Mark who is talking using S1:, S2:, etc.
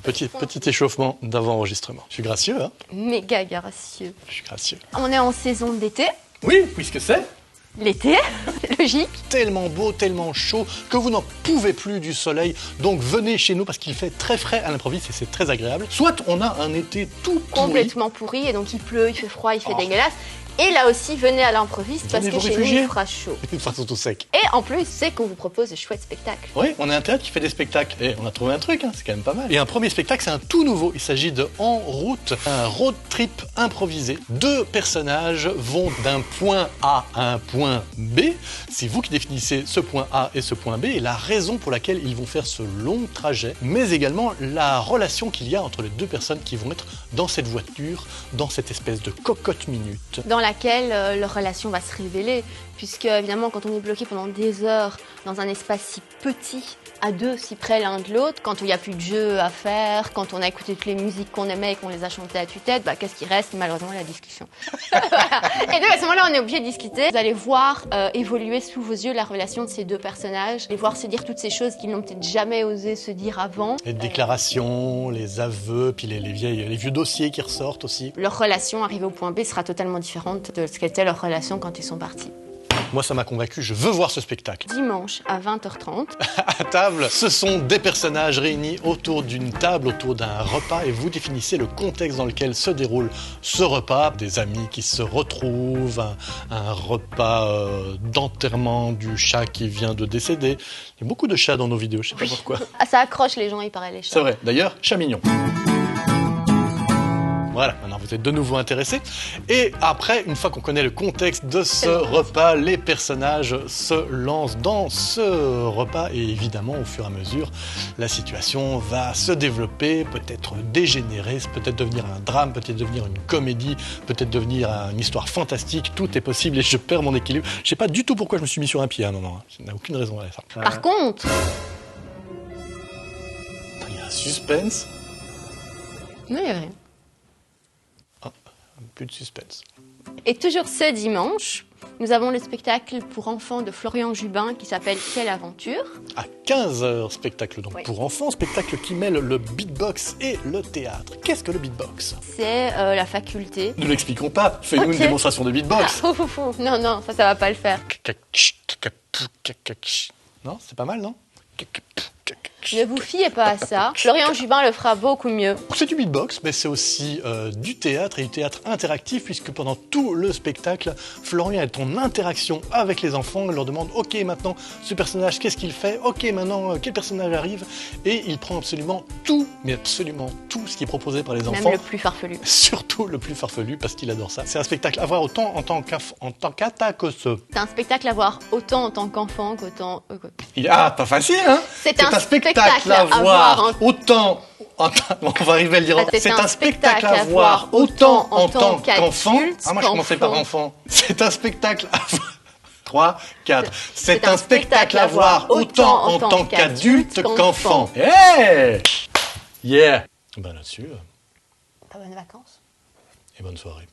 S1: Petit échauffement d'avant-enregistrement. Je suis gracieux, hein?
S2: Méga gracieux.
S1: Je suis gracieux.
S2: On est en saison d'été.
S1: Oui, puisque c'est
S2: L'été, logique.
S1: tellement beau, tellement chaud que vous n'en pouvez plus du soleil. Donc venez chez nous parce qu'il fait très frais à l'improviste et c'est très agréable. Soit on a un été tout pourri.
S2: Complètement pourri et donc il pleut, il fait froid, il fait dégueulasse. Et là aussi, venez à l'improviste parce
S1: Venez
S2: que
S1: vous
S2: chez nous,
S1: réfugier.
S2: il fera chaud.
S1: De toute façon tout sec.
S2: Et en plus, c'est qu'on vous propose de chouettes spectacles.
S1: Oui, on a un théâtre qui fait des spectacles. Et on a trouvé un truc, hein, c'est quand même pas mal. Et un premier spectacle, c'est un tout nouveau. Il s'agit de En route, un road trip improvisé. 2 personnages vont d'un point A à un point B. C'est vous qui définissez ce point A et ce point B et la raison pour laquelle ils vont faire ce long trajet, mais également la relation qu'il y a entre les 2 personnes qui vont être dans cette voiture, dans cette espèce de cocotte minute.
S2: Dans laquelle leur relation va se révéler, puisque évidemment quand on est bloqué pendant des heures dans un espace si petit, à 2 si près l'un de l'autre, quand il n'y a plus de jeu à faire, quand on a écouté toutes les musiques qu'on aimait et qu'on les a chantées à tue-tête, bah, qu'est-ce qui reste? Malheureusement la discussion. Voilà. Et donc à ce moment-là on est obligé de discuter. Vous allez voir évoluer sous vos yeux la relation de ces 2 personnages, et voir se dire toutes ces choses qu'ils n'ont peut-être jamais osé se dire avant.
S1: Les déclarations, les aveux, puis les vieux dossiers qui ressortent aussi.
S2: Leur relation arrivée au point B sera totalement différente de ce qu'était leur relation quand ils sont partis.
S1: Moi, ça m'a convaincu, je veux voir ce spectacle.
S2: Dimanche à 20h30.
S1: À table, ce sont des personnages réunis autour d'une table, autour d'un repas, et vous définissez le contexte dans lequel se déroule ce repas. Des amis qui se retrouvent, un repas d'enterrement du chat qui vient de décéder. Il y a beaucoup de chats dans nos vidéos, je sais pas pourquoi.
S2: Ah, ça accroche les gens, il paraît, les chats.
S1: C'est vrai, d'ailleurs, chat mignon. Voilà, maintenant vous êtes de nouveau intéressés. Et après, une fois qu'on connaît le contexte de ce repas, les personnages se lancent dans ce repas. Et évidemment, au fur et à mesure, la situation va se développer, peut-être dégénérer, peut-être devenir un drame, peut-être devenir une comédie, peut-être devenir une histoire fantastique. Tout est possible et je perds mon équilibre. Je sais pas du tout pourquoi je me suis mis sur un pied à un moment. Ça n'a aucune raison à ça.
S2: Par contre...
S1: Il y a un suspense.
S2: Non, il n'y a rien.
S1: Plus de suspense.
S2: Et toujours ce dimanche, nous avons le spectacle pour enfants de Florian Jubin qui s'appelle Quelle aventure.
S1: À 15h, spectacle donc
S2: Oui.
S1: pour enfants, spectacle qui mêle le beatbox et le théâtre. Qu'est-ce que le beatbox?
S2: C'est la faculté.
S1: Ne l'expliquons pas, fais-nous
S2: Ok.
S1: une démonstration de beatbox.
S2: Non, non, ça va pas le faire.
S1: Non, c'est pas mal, non?
S2: Ne vous fiez pas à ça. Florian Jubin le fera beaucoup mieux.
S1: C'est du beatbox, mais c'est aussi du théâtre et du théâtre interactif, puisque pendant tout le spectacle, Florian est en interaction avec les enfants. Il leur demande, ok, maintenant, ce personnage, qu'est-ce qu'il fait? Ok, maintenant, quel personnage arrive? Et il prend absolument tout, mais absolument tout ce qui est proposé par les enfants.
S2: Même le plus farfelu.
S1: Surtout le plus farfelu, parce qu'il adore ça. C'est un spectacle à voir autant en tant qu'attaqueuse.
S2: C'est un spectacle à voir autant en tant qu'enfant qu'autant...
S1: Ah, pas facile, hein?
S2: C'est un spectacle
S1: à voir
S2: en-
S1: autant... On va arriver à le dire.
S2: Ah,
S1: C'est un spectacle à voir autant en tant qu'enfant. Ah, moi, je commençais par enfant. C'est un spectacle à voir... 3, 4. C'est un spectacle à voir autant en tant qu'adulte qu'enfant. Hey! Yeah! Ben là-dessus...
S2: Pas bonnes vacances.
S1: Et bonne soirée.